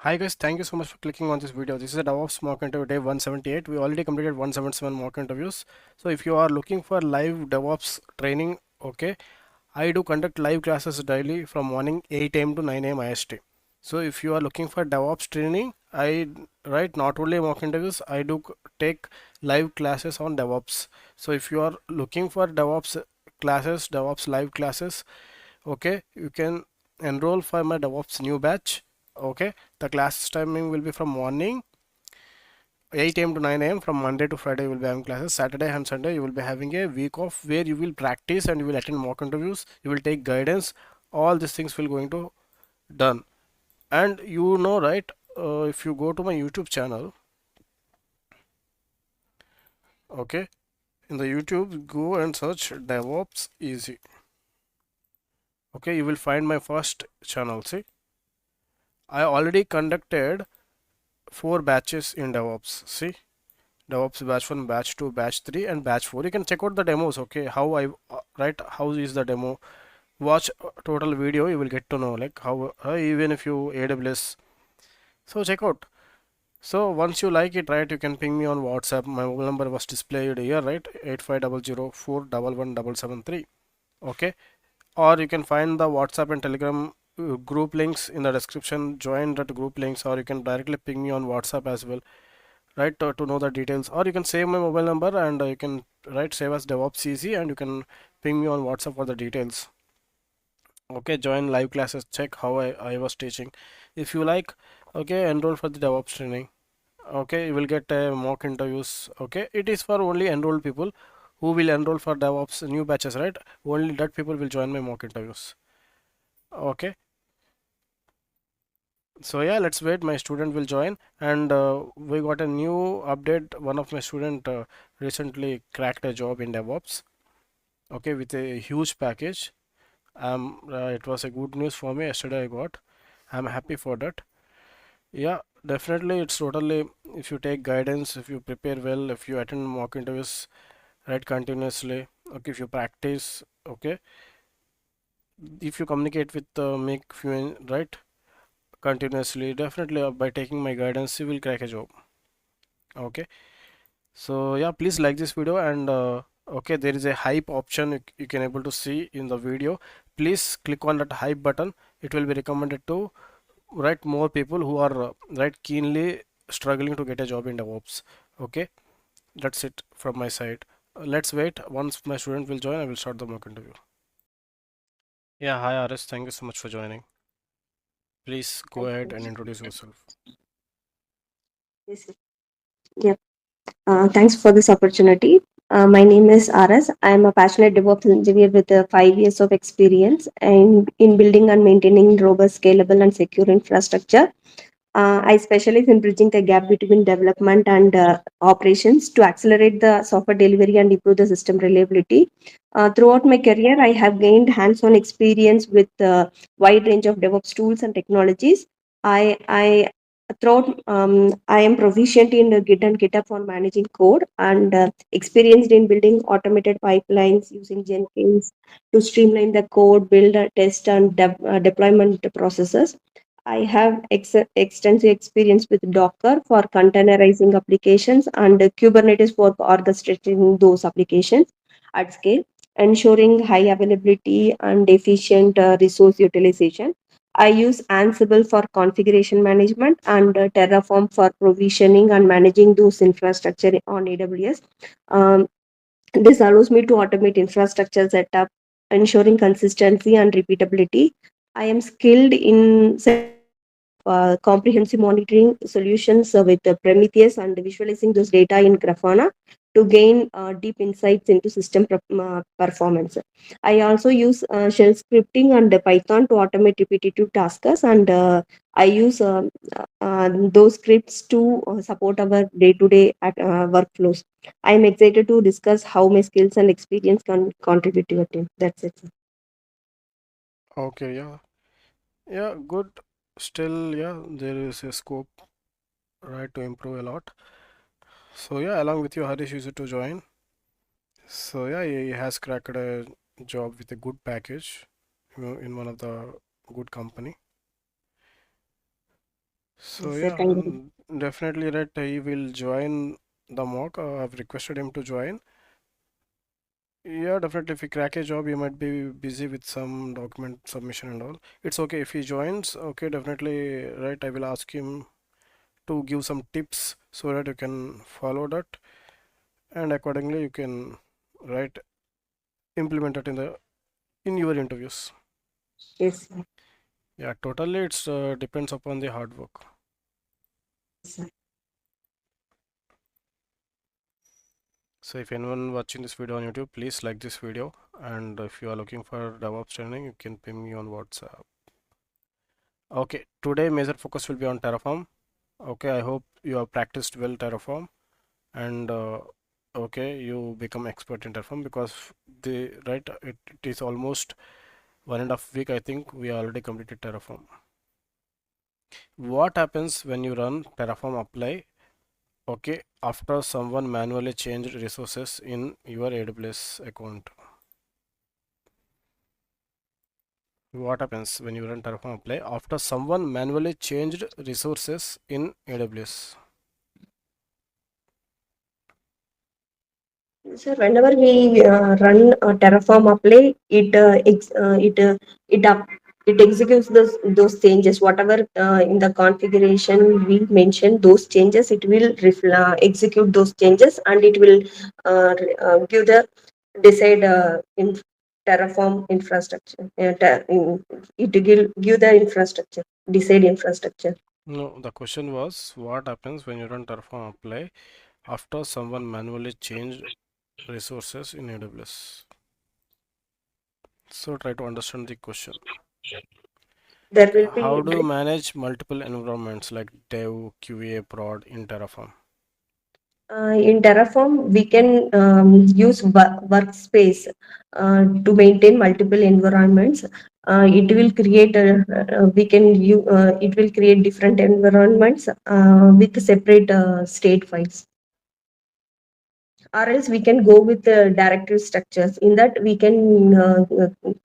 Hi guys, thank you so much for clicking on this video. This is a Devops mock interview day 178. We already completed 177 mock interviews. So if you are looking for live DevOps training, okay, I do conduct live classes daily from morning 8 a.m. to 9 a.m. IST. So if you are looking for DevOps training, I write not only mock interviews, I do take live classes on DevOps. So if you are looking for DevOps classes, DevOps live classes, okay, you can enroll for my DevOps new batch. Okay, the class timing will be from morning 8 a.m. to 9 a.m. From Monday to Friday you will be having classes. Saturday and Sunday you will be having a week off where you will practice and you will attend mock interviews, you will take guidance. All these things will going to done. And you know, right, if you go to my YouTube channel, okay, in the YouTube go and search DevOps easy. Okay, you will find my first channel. See, I already conducted 4 batches in DevOps. See, DevOps batch 1, batch 2, batch 3 and batch 4. You can check out the demos. Okay, how I right, how is the demo. Watch total video, you will get to know like how even if you AWS. So check out. So once you like it, right, you can ping me on WhatsApp. My mobile number was displayed here, right, 8500411773. Okay, or you can find the WhatsApp and Telegram group links in the description. Join that group links, or you can directly ping me on WhatsApp as well, right, to know the details. Or you can save my mobile number and you can right save as DevOps easy and you can ping me on WhatsApp for the details. Okay, join live classes, check how I was teaching. If you like, okay, enroll for the DevOps training. Okay, you will get mock interviews. Okay, it is for only enrolled people who will enroll for DevOps new batches, right? Only that people will join my mock interviews. Okay, so yeah, let's wait, my student will join. And we got a new update. One of my student recently cracked a job in DevOps, okay, with a huge package. It was a good news for me yesterday I got. I'm happy for that. Yeah, definitely it's totally, if you take guidance, if you prepare well, if you attend mock interviews right continuously, okay, if you practice, okay, if you communicate with make fluent right continuously, definitely by taking my guidance you will crack a job. Okay, so yeah, please like this video. And okay, there is a hype option you can able to see in the video. Please click on that hype button. It will be recommended to right more people who are right keenly struggling to get a job in DevOps. Okay, that's it from my side. Let's wait. Once my student will join, I will start the mock interview. Yeah, hi RS, thank you so much for joining. Please go Thank ahead you. and introduce yourself. Yes, yes. Yeah. Thanks for this opportunity. My name is Aras. I am a passionate DevOps engineer with 5 years of experience in building and maintaining robust, scalable, and secure infrastructure. I specialize in bridging the gap between development and operations to accelerate the software delivery and improve the system reliability. Throughout my career, I have gained hands-on experience with a wide range of DevOps tools and technologies. I throughout I am proficient in Git and GitHub for managing code and experienced in building automated pipelines using Jenkins to streamline the code, build, test, and deployment processes. I have extensive experience with Docker for containerizing applications and Kubernetes for orchestrating those applications at scale, ensuring high availability and efficient resource utilization. I use Ansible for configuration management and Terraform for provisioning and managing those infrastructure on AWS. Um, this allows me to automate infrastructure setup, ensuring consistency and repeatability. I am skilled in comprehensive monitoring solutions with Prometheus and visualizing those data in Grafana to gain deep insights into system performance. I also use shell scripting and Python to automate repetitive tasks, and I use those scripts to support our day-to-day workflows. I am excited to discuss how my skills and experience can contribute to your team. That's it. Okay, yeah, yeah, good. Still, yeah, there is a scope, right, to improve a lot. So yeah, along with you, Harish used to join. So yeah, he has cracked a job with a good package, in one of the good company. So Yes, sir. yeah, Thank you. definitely right. He will join the mock. I've requested him to join. Yeah, definitely. If he crack a job, he might be busy with some document submission and all. It's okay if he joins. Okay, definitely right. I will ask him to give some tips so that you can follow that, and accordingly you can right implement it in your interviews. Yes, sir. Yeah, totally. It's depends upon the hard work. Yes, sir. So if anyone watching this video on YouTube, please like this video. And if you are looking for DevOps training, you can ping me on WhatsApp. Okay, today major focus will be on Terraform. Okay, I hope you have practiced well Terraform and okay, you become expert in Terraform because the right it is almost 1.5 week. I think we already completed Terraform. What happens when you run Terraform apply? Okay, after someone manually changed resources in your AWS account. What happens when you run Terraform apply after someone manually changed resources in AWS? So whenever we run Terraform apply, it executes those changes. Whatever in the configuration we mentioned, those changes, it will execute those changes, and it will give the decide in Terraform infrastructure. It will give the infrastructure, decide infrastructure. No, the question was what happens when you run Terraform apply after someone manually changed resources in AWS. So try to understand the question. There Okay, will how be do you manage multiple environments like dev, QA, prod in Terraform? in Terraform, we can use workspace to maintain multiple environments. It will create it will create different environments with separate state files. Or else we can go with directory structures. In that, we can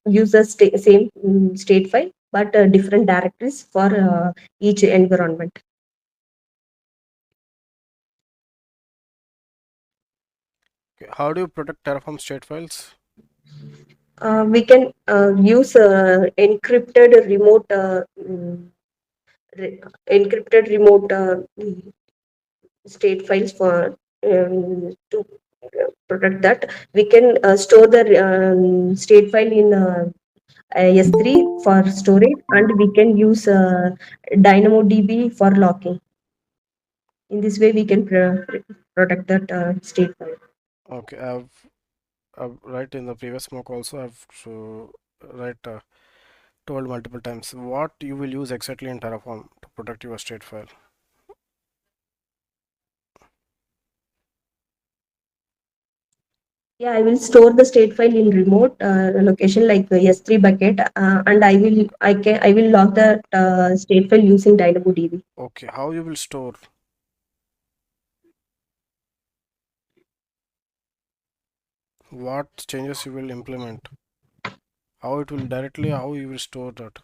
use the same state file but different directories for each environment. Okay, how do you protect Terraform state files? We can use encrypted remote encrypted remote state files for to protect that. We can store the state file in S3 for storage, and we can use DynamoDB for locking. In this way, we can protect that state file. Okay, I've right in the previous mock also I've right told multiple times what you will use exactly in Terraform to protect your state file. Yeah, I will store the state file in remote location like the S3 bucket, and I will log the state file using DynamoDB. Okay, how you will store? What changes you will implement? How it will directly how you will store that?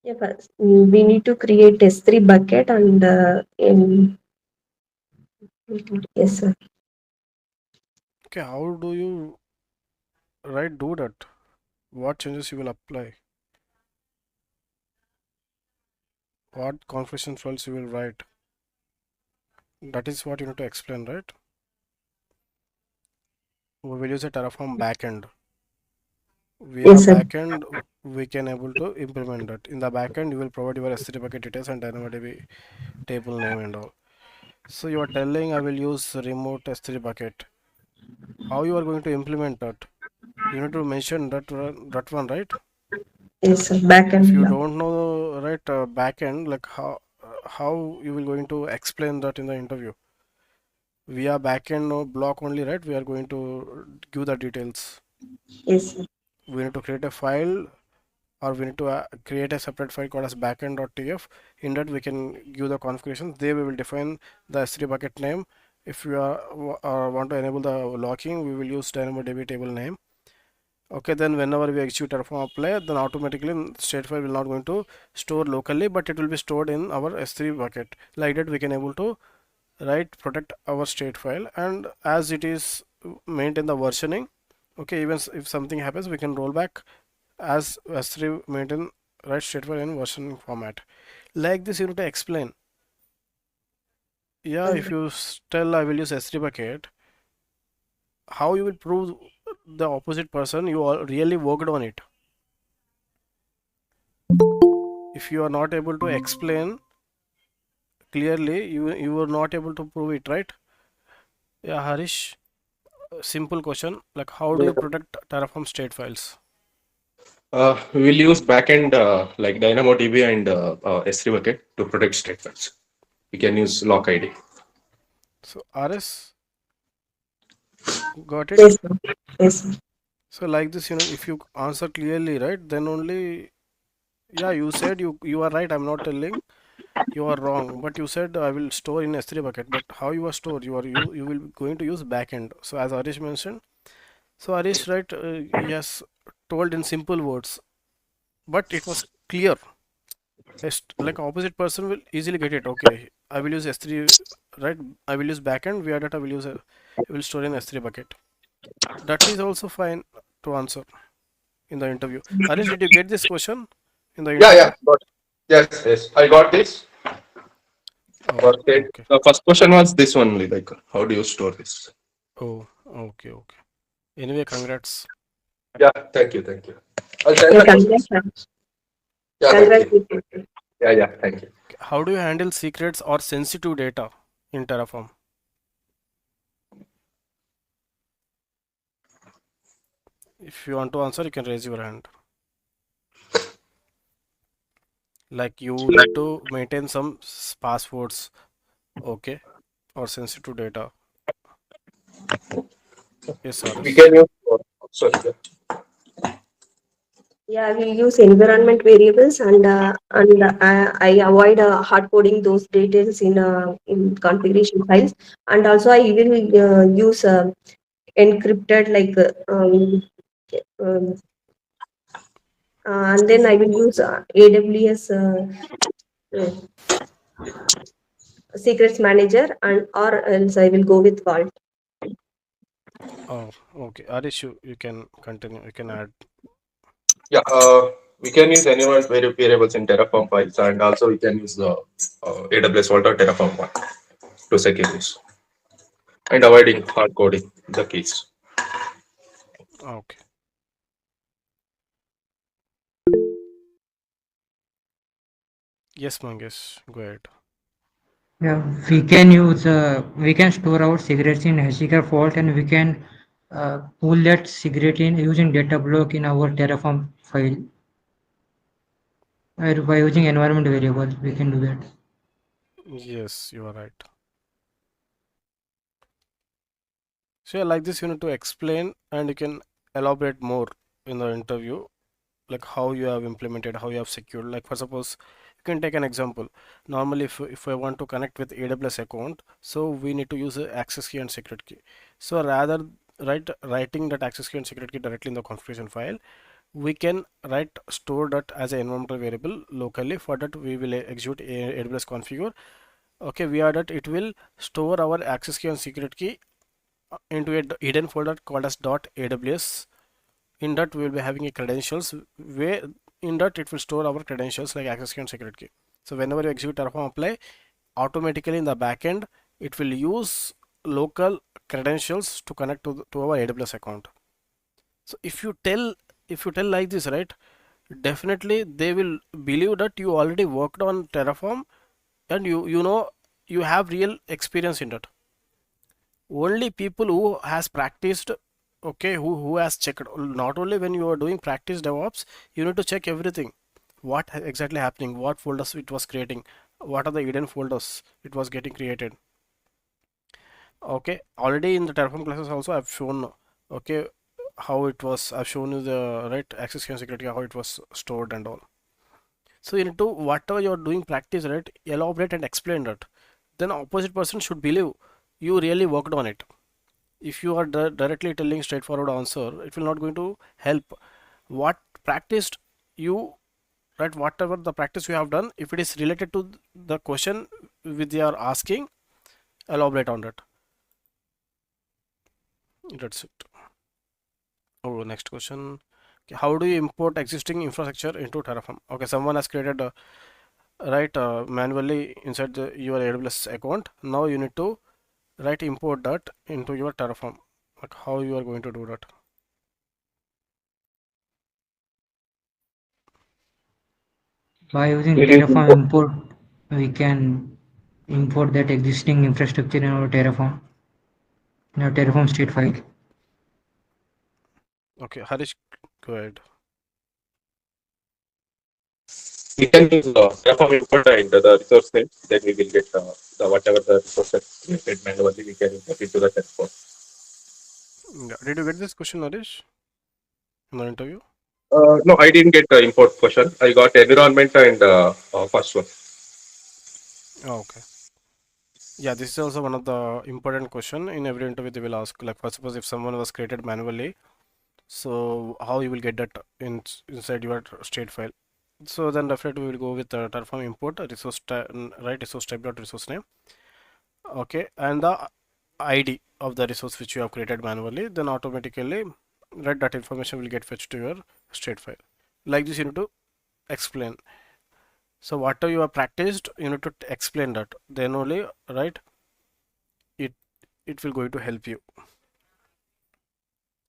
Yeah, but we need to create S3 bucket and yes, sir. Okay, how do you right do that? What changes you will apply? What configuration files you will write? That is what you need to explain, right? We will use a Terraform backend. Via Yes, sir. backend, we can able to implement that. In the backend, you will provide your S3 bucket details and DynamoDB table name and all. So you are telling I will use remote S3 bucket. How you are going to implement that? You need to mention that one, right? Yes, sir. If Backend. you Yeah. don't know right backend, like how you will going to explain that in the interview? Via backend no block only, right? We are going to give the details. Yes, sir. We need to create a file or we need to create a separate file called as backend.tf. In that we can give the configurations. There we will define the S3 bucket name. If you want to enable the locking, we will use DynamoDB table name. Okay, then whenever we execute Terraform apply, then automatically state file will not going to store locally, but it will be stored in our S3 bucket. Like that, we can able to protect our state file, and as it is maintain the versioning. Okay, even if something happens, we can roll back as S3 maintain state file in versioning format. Like this, you need to explain. Yeah, if you tell I will use S3 bucket, how you will prove the opposite person you all really worked on it? If you are not able to explain clearly, you are not able to prove it, right? Yeah, Harish, simple question, like how do you protect Terraform state files? We will use backend like DynamoDB and S3 bucket to protect state files. We can use lock ID. So RS, got it? Yes, sir. Yes, sir. So like this, if you answer clearly, right, then only, yeah, you said you are right. I'm not telling you are wrong, but you said I will store in S3 bucket. But how you are stored? You will going to use backend. So as Arish mentioned, so Arish, right, yes, told in simple words, but it was clear. Like opposite person will easily get it. Okay, I will use S3, right? I will use backend. Via that I will use I will store in S3 bucket. That is also fine to answer in the interview. Harish, did you get this question in the Yeah, yeah. interview? Got it. Yes, yes. I got this. Oh, For state. okay. The first question was this only, like how do you store this? Oh, okay, okay. Anyway, congrats. Yeah, thank you, thank you. I'll send Yeah, the questions. congrats. Yeah, thank you. Congratulations. Yeah, yeah, thank you. How do you handle secrets or sensitive data in Terraform? If you want to answer, you can raise your hand. Like you need to maintain some passwords, okay, or sensitive data. Yes, We Harish. can use. Sorry. Yeah. Yeah, we use environment variables and I avoid hard coding those details in configuration files. And also I will use encrypted um, and then I will use AWS uh, secrets manager and or else I will go with Vault. Oh, okay. Harish, you can continue. You can add. Yeah, we can use environment variables in Terraform files, and also we can use the AWS Vault or Terraform one to secure this and avoiding hard coding the keys. Okay. Yes, Mangesh, go ahead. Yeah, we can store our secrets in Hashicorp vault and we can pull that secret in using data block in our Terraform file. By using environment variables, we can do that. Yes, you are right. So yeah, like this, you need to explain and you can elaborate more in the interview, like how you have implemented, how you have secured. Like for suppose, you can take an example. Normally, if I want to connect with AWS account, so we need to use a access key and secret key. So rather writing that access key and secret key directly in the configuration file, we can write store that as an environmental variable locally. For that, we will execute AWS configure. Okay, via that it will store our access key and secret key into a hidden folder called as .aws. In that we will be having a credentials where in that it will store our credentials like access key and secret key. So whenever you execute Terraform apply, automatically in the backend it will use local credentials to connect to our AWS account. So if you tell like this, right, definitely they will believe that you already worked on Terraform and you know you have real experience in that. Only people who has practiced, okay, who has checked, not only when you are doing practice DevOps, you need to check everything, what exactly happening, what folders it was creating, what are the hidden folders it was getting created. Okay, already in the Terraform classes also I've shown, okay, how it was, I've shown you the right access key and security, how it was stored and all. So you need to, whatever you're doing practice, right, elaborate and explain that, then opposite person should believe you really worked on it. If you are directly telling straightforward answer, it will not going to help. What practiced you, right, whatever the practice you have done, if it is related to the question with you are asking, elaborate on that. That's it. Oh, next question. Okay, how do you import existing infrastructure into Terraform? Okay, someone has created a right manually inside your AWS account. Now you need to right import that into your Terraform. Like how you are going to do that? By using It is Terraform import. import, we can import that existing infrastructure in our Terraform state file. Okay, Harish, go ahead. We can use Terraform import and the resource name. Then we will get the whatever the resources created manually. We can import into the Terraform. Yeah. Did you get this question, Harish, in the interview? No, I didn't get the import question. I got environment and first one. Oh, okay. Yeah, this is also one of the important question in every interview they will ask. Like, for suppose if someone was created manually, so how you will get that inside your state file? So then definitely we will go with Terraform import right resource type dot resource name. Okay, and the ID of the resource which you have created manually. Then automatically, right, that information will get fetched to your state file. Like this, you need to explain. So whatever you have practiced, you need to explain that. Then only, right, it it will going to help you.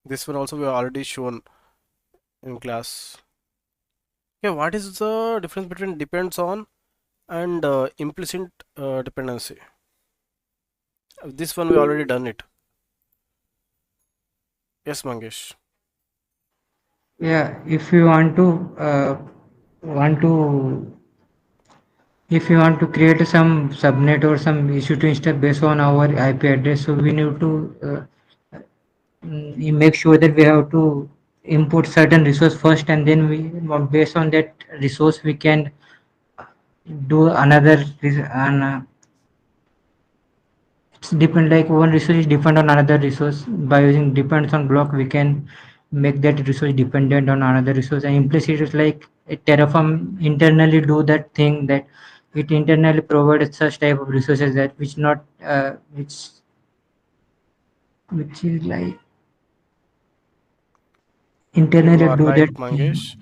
This one also we have already shown in class. Okay, what is the difference between depends on and implicit dependency? This one we already done it. Yes, Mangesh. Yeah, if you want to if you want to create some subnet or some issue to instance based on our IP address, so we need to make sure that we have to import certain resource first, and then we based on that resource we can do it's depend like one resource is depend on another resource. By using depends on block we can make that resource dependent on another resource, and implicit is like Terraform internally do that thing that it internally provides such type of resources that which not which is like You internally are do right, that thing. Mangesh.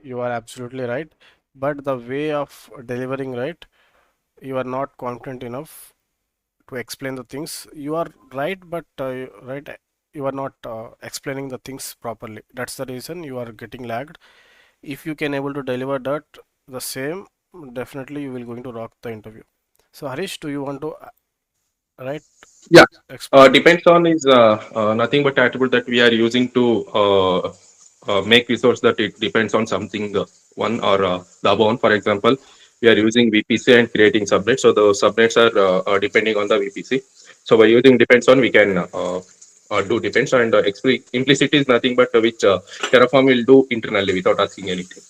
You are absolutely right. But the way of delivering, right, you are not confident enough to explain the things. You are right, but right, you are not explaining the things properly. That's the reason you are getting lagged. If you can able to deliver that the same, definitely you will going to rock the interview. So Harish, do you want to right Yeah. explain? Depends on is nothing but attribute that we are using to make resource that it depends on something one or the other one. For example, we are using VPC and creating subnets. So the subnets are depending on the VPC. So by using depends on, we can do depends, and implicit is nothing but which Terraform will do internally without asking anything.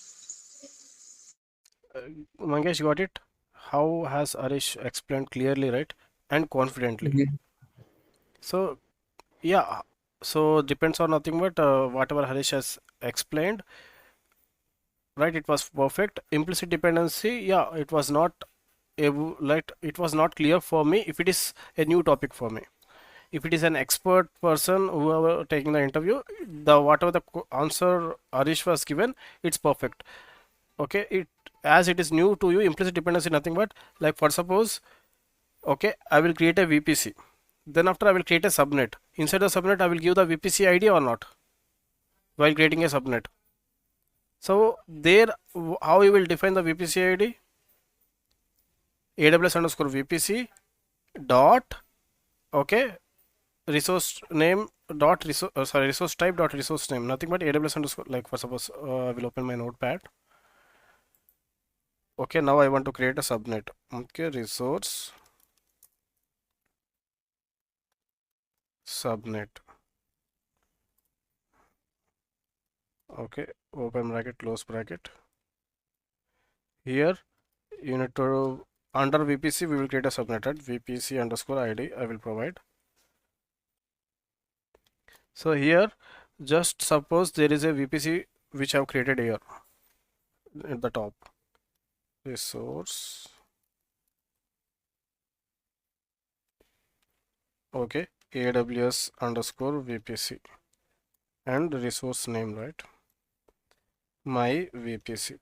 Uh, Mangesh got it. How has Harish explained clearly, right, and confidently? Yeah. So yeah, so depends on nothing but whatever Harish has explained, right? It was perfect. Implicit dependency, yeah, it was not able, like it was not clear for me if it is a new topic for me. If it is an expert person whoever taking the interview, the whatever the answer Harish was given, it's perfect. Okay, it as it is new to you, implicit dependency nothing but like for suppose, okay, I will create a VPC. Then after I will create a subnet. Inside the subnet, I will give the VPC ID or not while creating a subnet. So there, how you will define the VPC ID? AWS underscore VPC dot, okay, resource name dot resource resource type dot resource name, nothing but AWS underscore, like for suppose I will open my notepad. Okay, now I want to create a subnet. Okay, resource subnet. Okay, open bracket, close bracket. Here you need to under VPC we will create a subnet at VPC underscore ID I will provide. So here, just suppose there is a VPC which I have created here at the top. Resource. Okay, AWS underscore VPC and resource name, right? My VPC.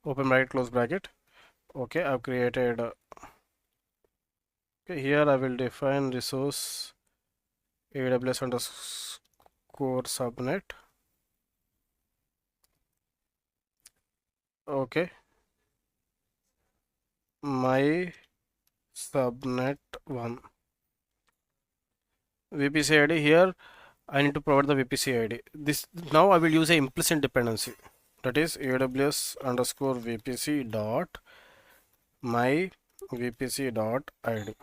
Open bracket, close bracket. Okay, I've created. Okay, here I will define resource AWS underscore subnet. Okay, my subnet 1 VPC ID. Here I need to provide the VPC ID. This now I will use a implicit dependency, that is AWS underscore VPC dot my VPC dot ID.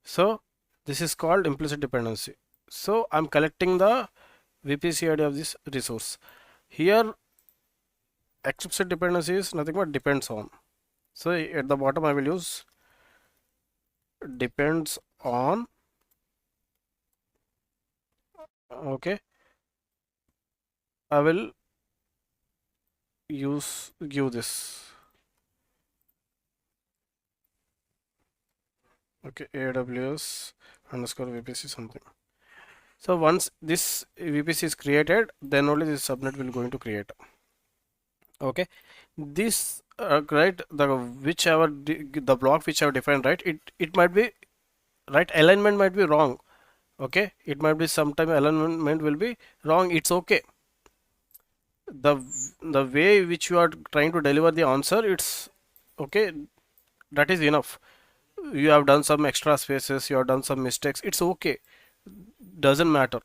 So this is called implicit dependency. So I'm collecting the VPC ID of this resource. Here explicit dependency is nothing but depends on. So at the bottom I will use depends on. Okay, I will give this. Okay, AWS underscore VPC something. So once this VPC is created, then only this subnet will going to create. Okay, this right, the block which I have defined, right, it might be right, alignment might be wrong. Okay, it might be sometime alignment will be wrong. It's okay. The way which you are trying to deliver the answer, it's okay, that is enough. You have done some extra spaces, you have done some mistakes, it's okay, doesn't matter.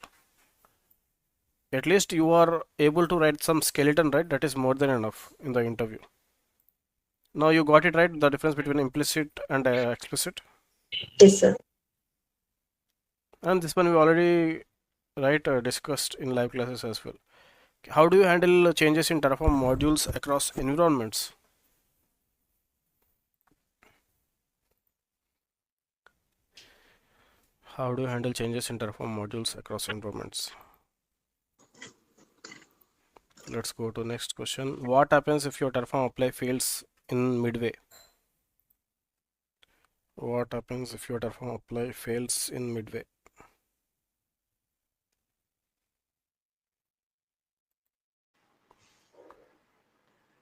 At least you are able to write some skeleton, right? That is more than enough in the interview. Now you got it, right? The difference between implicit and explicit. Yes, sir. And this one we already discussed in live classes as well. How do you handle changes in Terraform modules across environments? How do you handle changes in Terraform modules across environments? Let's go to next question. What happens if your Terraform apply fails in midway? What happens if your Terraform apply fails in midway?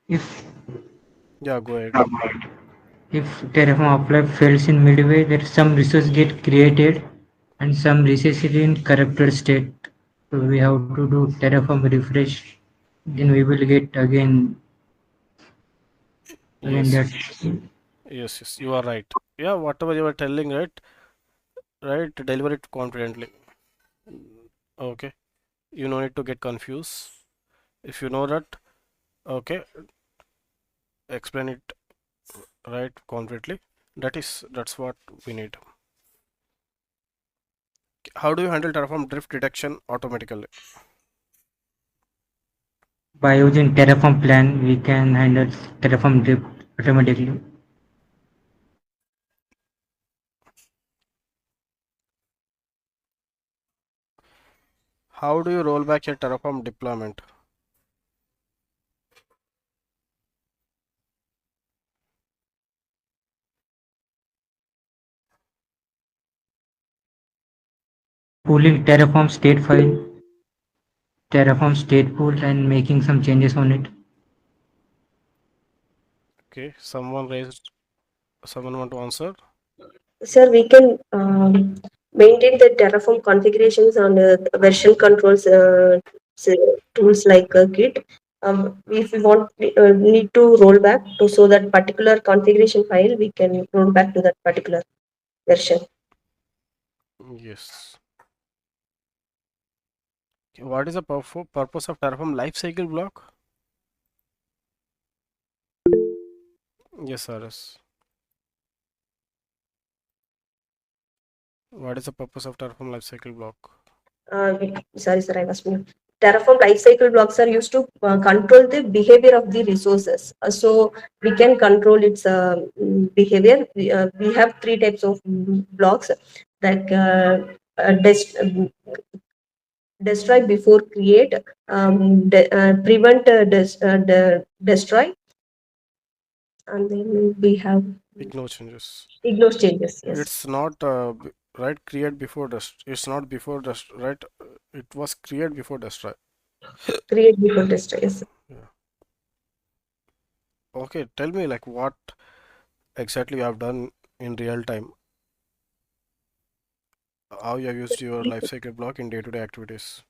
If Yeah, go ahead. if Terraform apply fails in midway, there some resource get created and some resource is in corrupted state. So we have to do Terraform refresh. Then we will get again Yes, that. yes, you are right. Yeah, whatever you were telling, right, deliver it confidently. Okay, you no need to get confused. If you know that, okay, explain it right confidently. That's what we need. How do you handle Terraform drift detection automatically? By using Terraform plan, we can handle Terraform drift automatically. How do you roll back your Terraform deployment? Pulling Terraform state pool and making some changes on it. Okay, someone want to answer? Sir, we can maintain the Terraform configurations on the version controls tools like Git. If we want need to roll back to so that particular configuration file, we can roll back to that particular version. Yes. Okay, what is the purpose of Terraform lifecycle block? Yes, Saras. What is the purpose of Terraform lifecycle block? Sorry, sir, I was mute. Terraform lifecycle blocks are used to control the behavior of the resources. So we can control its behavior. We have three types of blocks, like destroy before create, prevent destroy, and then we have Ignore changes. ignore changes. Yes, It's not right. Create before dust. It's not before dust. Right. It was create before destroy. create before destroy. Yes. Yeah. Okay. Tell me like what exactly you have done in real time. How you have used your lifecycle block in day-to-day activities.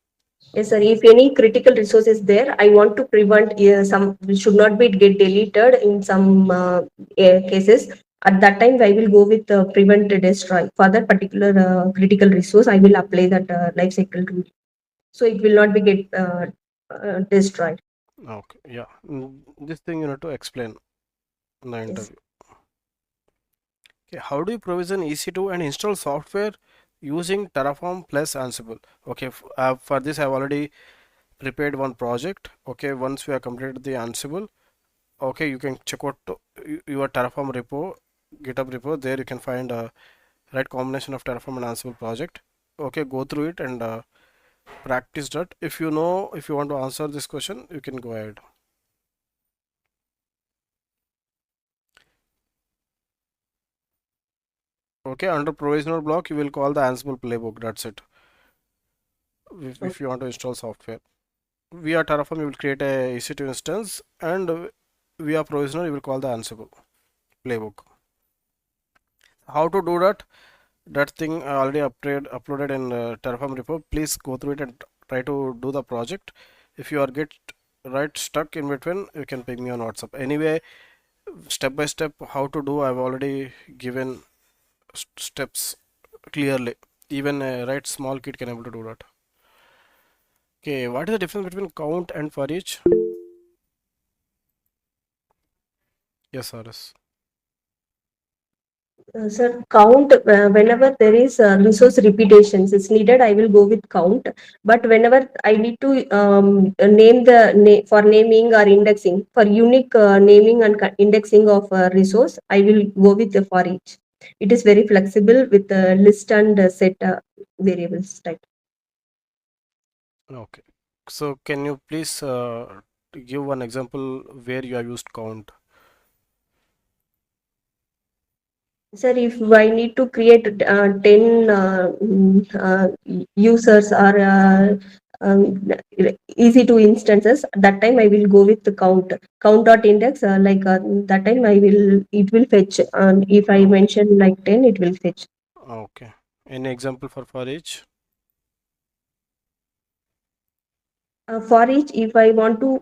Yes, sir. If any critical resource is there, I want to prevent some should not be get deleted in some cases. At that time, I will go with prevent destroy. For that particular critical resource, I will apply that life cycle rule. So it will not be get destroyed. Okay. Yeah. This thing you need to explain in the Yes. interview. Okay. How do you provision EC2 and install software using Terraform plus Ansible? Okay. For this, I've already prepared one project. Okay. Once we have completed the Ansible, okay, you can check out your Terraform repo, GitHub repo. There you can find a right combination of Terraform and Ansible project. Okay, go through it and practice that. If you know, if you want to answer this question, you can go ahead. Okay, under provisional block, you will call the Ansible playbook. That's it. If you want to install software via Terraform, you will create a EC2 instance, and via provisional, you will call the Ansible playbook. How to do that? That thing I already uploaded in Terraform repo. Please go through it and try to do the project. If you are get right stuck in between, you can ping me on WhatsApp. Anyway, step by step how to do, I've already given steps clearly. Even a right small kid can able to do that. Okay, what is the difference between count and for each? Yes, RS. Sir, count whenever there is resource repetitions is needed, I will go with count. But whenever I need to name the for naming or indexing for unique naming and indexing of resource, I will go with the for each. It is very flexible with the list and set variables type. Okay. So can you please give one example where you have used count? Sir, if I need to create 10 users or easy to instances, that time I will go with the count dot index. That time it will fetch. And if I Okay. mention like 10, it will fetch. Okay. Any example for each? For each, if I want to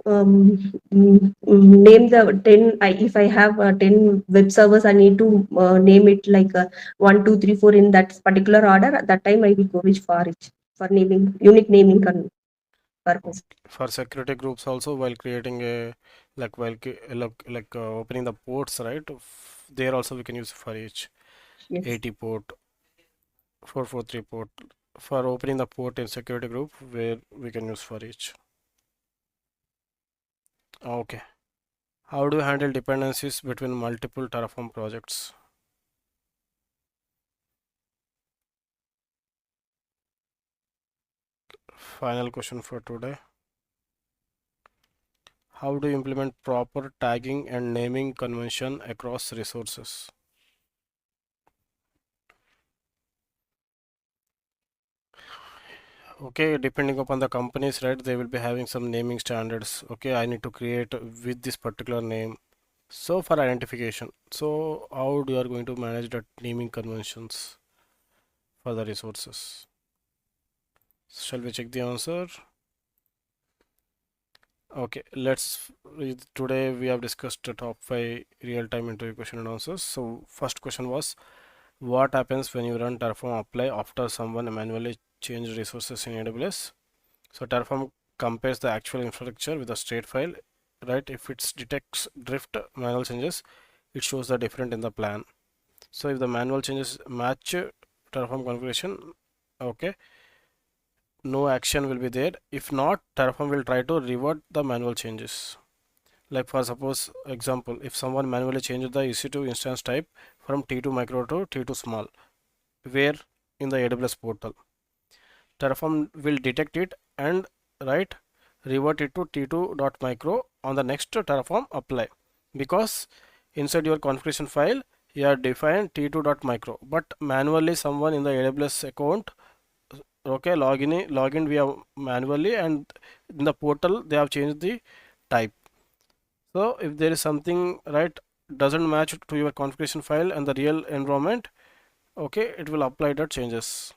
name the 10, if I have 10 web servers, I need to name it like 1, 2, 3, 4 in that particular order. At that time, I will go with for each for naming, unique naming Okay. purpose. For security groups also while creating a opening the ports, right? There also we can use for each Yes. 80 port, 443 port. For opening the port in security group where we can use for each. Okay. How do you handle dependencies between multiple Terraform projects? Final question for today. How do you implement proper tagging and naming convention across resources? Okay, depending upon the companies, right, they will be having some naming standards. Okay, I need to create with this particular name. So for identification, so how do you are going to manage the naming conventions for the resources? Shall we check the answer? Okay, today we have discussed the top 5 real-time interview question and answers. So first question was, what happens when you run Terraform apply after someone manually changed resources in AWS? So Terraform compares the actual infrastructure with a straight file, right? If it detects drift manual changes, it shows the different in the plan. So if the manual changes match Terraform configuration, okay, no action will be there. If not, Terraform will try to revert the manual changes. Like for suppose example, if someone manually changed the EC2 instance type from T2 micro to T2 small, where in the AWS portal. Terraform will detect it and right revert it to t2.micro on the next Terraform apply, because inside your configuration file you have defined t2.micro, but manually someone in the AWS account, okay, login via manually, and in the portal they have changed the type. So if there is something right doesn't match to your configuration file and the real environment, okay, it will apply that changes.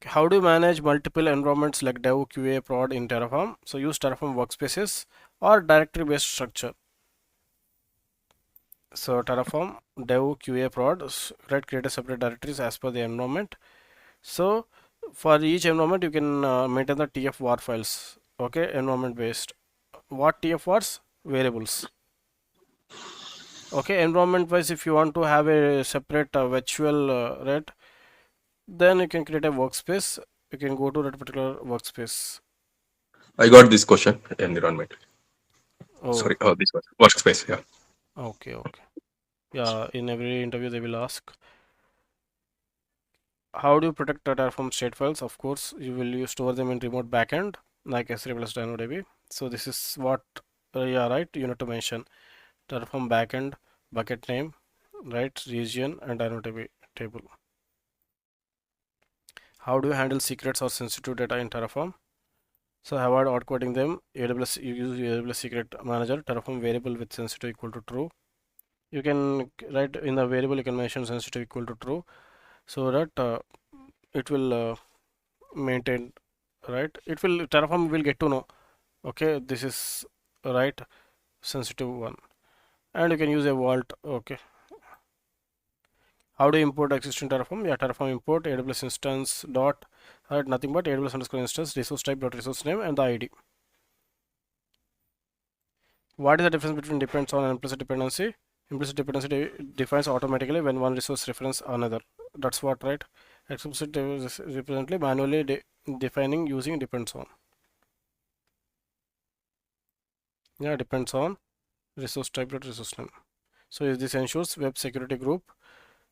How do you manage multiple environments like dev, QA, prod in Terraform? So use Terraform workspaces or directory based structure. So Terraform dev, QA, prod, right, create a separate directories as per the environment. So for each environment you can maintain the TF var files, okay, environment based. What TF vars? Variables. Okay, environment wise, if you want to have a separate virtual right, then you can create a workspace. You can go to that particular workspace. I got this question. Environment. Oh, Sorry. Oh, this one. Workspace. Yeah. okay, okay. Yeah, in every interview they will ask, how do you protect data from state files? Of course, you will use store them in remote backend like S3 plus DynamoDB. So this is what, yeah, right. You need to mention Terraform backend, bucket name, right, region, and DynamoDB table. How do you handle secrets or sensitive data in Terraform? So avoid outcoding them. AWS, you use AWS secret manager, Terraform variable with sensitive equal to true. You can write in the variable, you can mention sensitive equal to true, so that it will maintain, right, it will Terraform will get to know, okay, this is right sensitive one. And you can use a vault. Okay, how do you import existing Terraform? Yeah, Terraform import AWS instance dot, right, nothing but AWS underscore instance resource type dot resource name and the ID. What is the difference between depends on and implicit dependency? Implicit dependency defines automatically when one resource reference another. That's what, right? Explicit is represently manually defining using depends on. Yeah, depends on resource type dot resource name. So this ensures web security group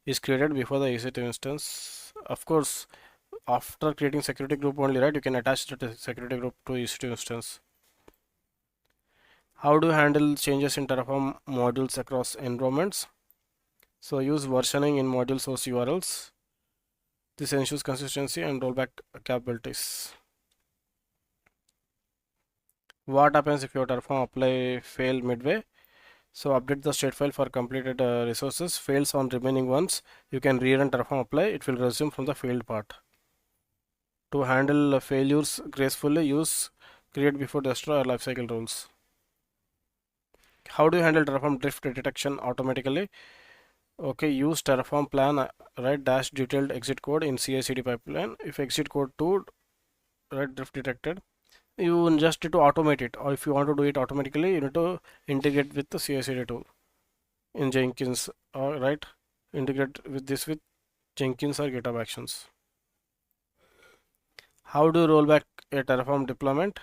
is created before the EC2 instance. Of course, after creating security group only, right, you can attach the security group to EC2 instance. How do you handle changes in Terraform modules across environments? So use versioning in module source URLs. This ensures consistency and rollback capabilities. What happens if your Terraform apply fail midway? So update the state file for completed resources. Fails on remaining ones, you can rerun Terraform apply. It will resume from the failed part. To handle failures gracefully, use create before destroy or lifecycle rules. How do you handle Terraform drift detection automatically? Okay, use Terraform plan, right, dash detailed exit code in CI/CD pipeline. If exit code 2, right, drift detected, you just need to automate it, or if you want to do it automatically, you need to integrate with the CI/CD tool in Jenkins, or right, integrate with this with Jenkins or GitHub Actions. How do you roll back a Terraform deployment?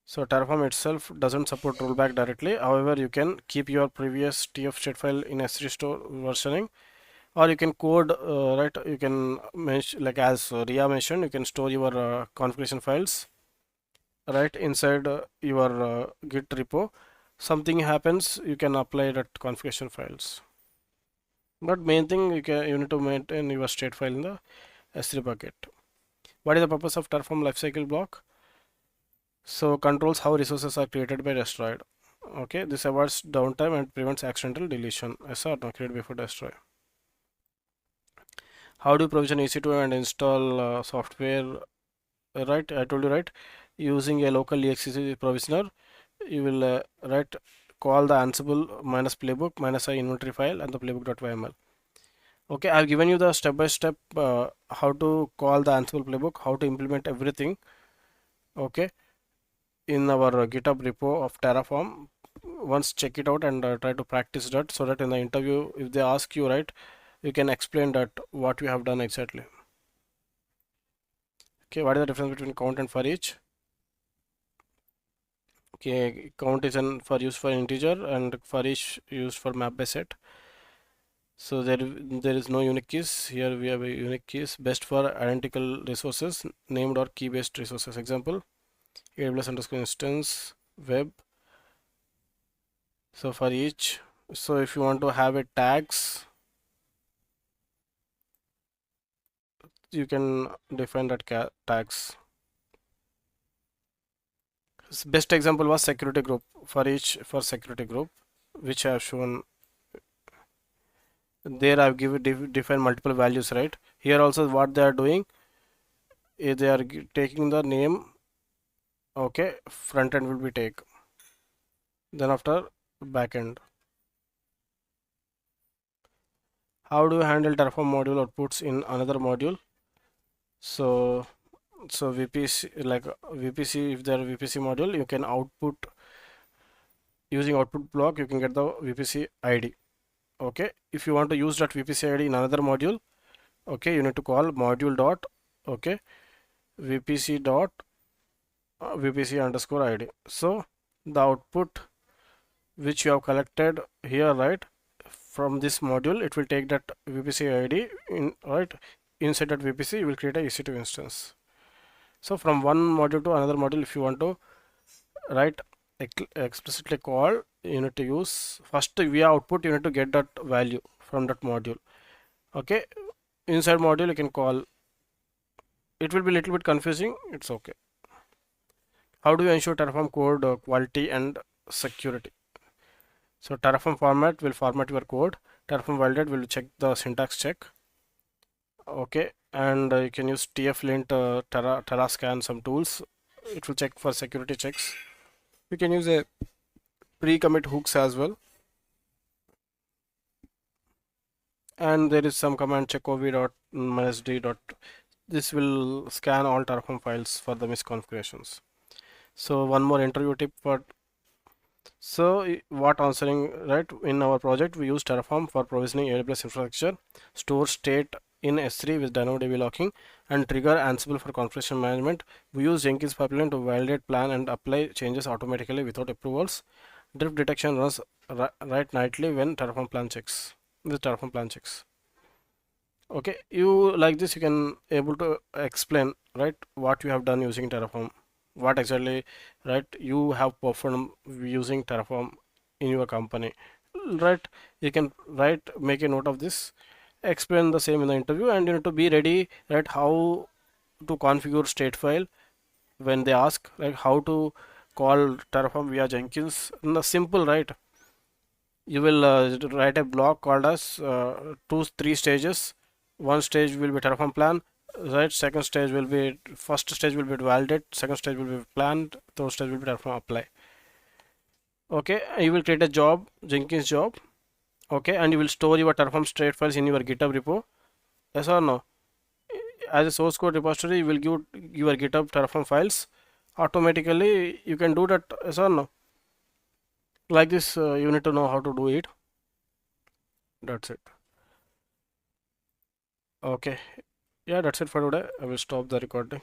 So Terraform itself doesn't support rollback directly. However, you can keep your previous TF state file in S3 store versioning, or you can code, right, you can mention, like as Ria mentioned, you can store your configuration files right inside your git repo. Something happens, you can apply that configuration files, but main thing, you need to maintain your state file in the S3 bucket. What is the purpose of Terraform lifecycle block? So controls how resources are created by destroyed. Okay, this avoids downtime and prevents accidental deletion. SR no, create before destroy. How do you provision EC2 and install software? Right, I told you, right, using a local exec provisioner, you will right, call the Ansible minus playbook minus I inventory file and the playbook.yml. Okay, I've given you the step by step how to call the Ansible playbook, how to implement everything, okay, in our GitHub repo of Terraform. Once check it out and try to practice that, so that in the interview, if they ask you, right, you can explain that what we have done exactly. Okay, what is the difference between count and for each? Okay, count is an for use for integer and for each used for map by set. So there is no unique keys. Here we have a unique keys best for identical resources, named or key based resources. Example, AWS underscore instance web. So for each, so if you want to have a tags, you can define that tags. Best example was security group. For each, for security group, which I have shown there, I've given defined multiple values, right? Here also what they are doing is they are taking the name. Okay, front end will be take, then after back end. How do you handle Terraform module outputs in another module? So VPC, like VPC, if there are VPC module, you can output using output block, you can get the VPC ID. Okay, if you want to use that VPC ID in another module, okay, you need to call module dot, okay, VPC dot VPC underscore ID. So the output which you have collected here, right, from this module, it will take that VPC ID in, right, inside that VPC you will create a EC2 instance. So from one module to another module, if you want to write explicitly call, you need to use first via output, you need to get that value from that module. Okay, inside module you can call. It will be a little bit confusing, it's okay. How do you ensure Terraform code quality and security? So Terraform format will format your code. Terraform validate will check the syntax check. Okay, and you can use tflint, terrascan, some tools. It will check for security checks. You can use a pre-commit hooks as well. And there is some command check ov.-d. This will scan all Terraform files for the misconfigurations. So one more interview tip for, so what answering, right, in our project we use Terraform for provisioning AWS infrastructure, store state in S3 with DynamoDB locking, and trigger Ansible for configuration management. We use Jenkins pipeline to validate, plan and apply changes automatically without approvals. Drift detection runs right nightly when Terraform plan checks, with Terraform plan checks. Okay, you like this, you can able to explain, right, what you have done using Terraform, what exactly, right, you have performed using Terraform in your company, right? You can write, make a note of this, explain the same in the interview, and you need to be ready, right, how to configure state file when they ask, like how to call Terraform via Jenkins. No, simple, right? You will write a block called as 3 stages. One stage will be Terraform plan, right? Second stage will be, first stage will be validate, second stage will be planned, third stage will be Terraform apply. Okay, you will create a job, Jenkins job. Okay, and you will store your Terraform state files in your GitHub repo. Yes or no? As a source code repository, you will give your GitHub Terraform files automatically. You can do that. Yes or no? Like this, you need to know how to do it. That's it. Okay, yeah, that's it for today. I will stop the recording.